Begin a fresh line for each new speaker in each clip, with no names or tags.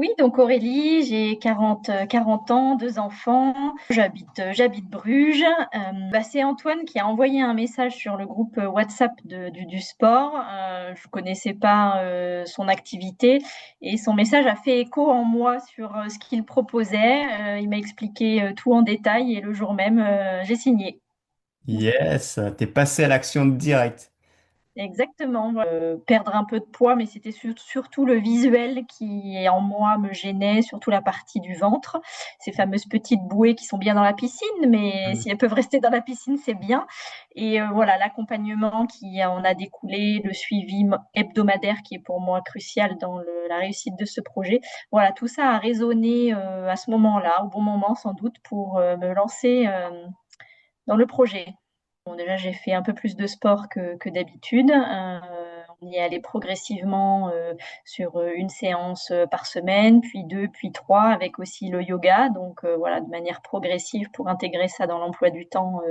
Oui, donc Aurélie, j'ai 40 ans, deux enfants, j'habite Bruges. C'est Antoine qui a envoyé un message sur le groupe WhatsApp du sport. Je connaissais pas son activité et son message a fait écho en moi sur ce qu'il proposait. Il m'a expliqué tout en détail et le jour même, j'ai signé.
Yes, t'es passé à l'action directe.
Exactement, perdre un peu de poids, mais c'était surtout le visuel qui, en moi, me gênait, surtout la partie du ventre. Ces fameuses petites bouées qui sont bien dans la piscine, mais
Mm.
si elles peuvent rester dans la piscine, c'est bien. Et voilà, l'accompagnement qui en a découlé, le suivi hebdomadaire qui est pour moi crucial dans la réussite de ce projet. Voilà, tout ça a résonné à ce moment-là, au bon moment sans doute, pour me lancer dans le projet. Bon, déjà, j'ai fait un peu plus de sport que d'habitude. On y est allé progressivement sur une séance par semaine, puis deux, puis trois, avec aussi le yoga. Donc voilà, de manière progressive pour intégrer ça dans l'emploi du temps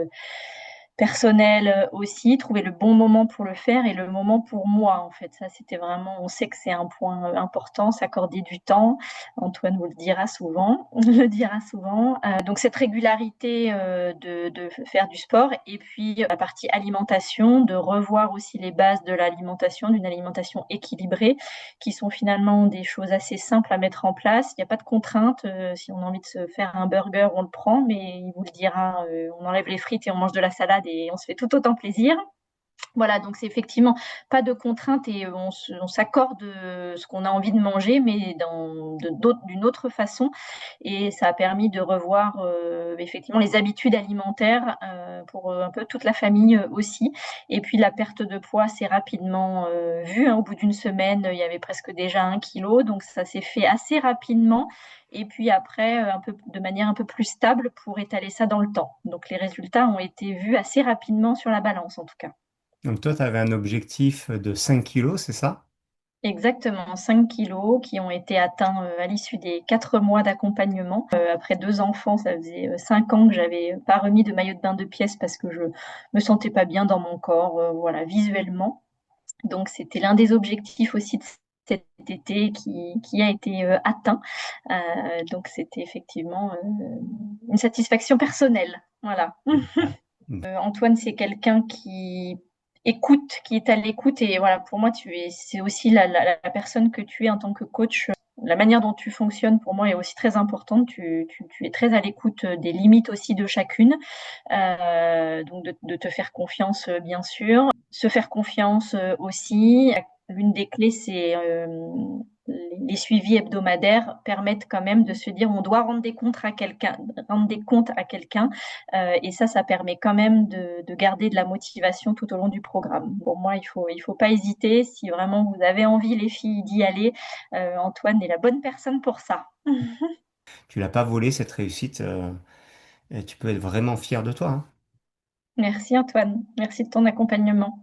personnel aussi, trouver le bon moment pour le faire et le moment pour moi, en fait. Ça, c'était vraiment, on sait que c'est un point important, s'accorder du temps. Antoine vous le dira souvent, le dira souvent. Donc, cette régularité de faire du sport et puis la partie alimentation, de revoir aussi les bases de l'alimentation, d'une alimentation équilibrée, qui sont finalement des choses assez simples à mettre en place. Il n'y a pas de contrainte. Si on a envie de se faire un burger, on le prend, mais il vous le dira, on enlève les frites et on mange de la salade et on se fait tout autant plaisir. Voilà, donc c'est effectivement pas de contrainte et on s'accorde ce qu'on a envie de manger, mais d'une autre façon. Et ça a permis de revoir effectivement les habitudes alimentaires pour un peu toute la famille aussi. Et puis la perte de poids s'est rapidement vue, hein. Au bout d'une semaine, il y avait presque déjà 1 kilo, donc ça s'est fait assez rapidement. Et puis après, de manière un peu plus stable pour étaler ça dans le temps. Donc les résultats ont été vus assez rapidement sur la balance en tout cas.
Donc toi, tu avais un objectif de 5 kilos, c'est ça?
Exactement, 5 kilos qui ont été atteints à l'issue des 4 mois d'accompagnement. Après deux enfants, ça faisait 5 ans que j'avais pas remis de maillot de bain de pièce parce que je me sentais pas bien dans mon corps, voilà, visuellement. Donc c'était l'un des objectifs aussi de cet été qui a été atteint. Donc c'était effectivement une satisfaction personnelle. Voilà.
Mm.
Antoine, c'est quelqu'un qui écoute, qui est à l'écoute. Et voilà, pour moi, c'est aussi la personne que tu es en tant que coach. La manière dont tu fonctionnes, pour moi, est aussi très importante. Tu es très à l'écoute des limites aussi de chacune. Donc, de te faire confiance, bien sûr. Se faire confiance aussi. L'une des clés, c'est les suivis hebdomadaires permettent quand même de se dire on doit rendre des comptes à quelqu'un et ça permet quand même de garder de la motivation tout au long du programme. Pour moi, il faut pas hésiter. Si vraiment vous avez envie, les filles, d'y aller, Antoine est la bonne personne pour ça.
Tu l'as pas volé cette réussite, et tu peux être vraiment fier de toi, hein.
Merci Antoine. Merci de ton accompagnement.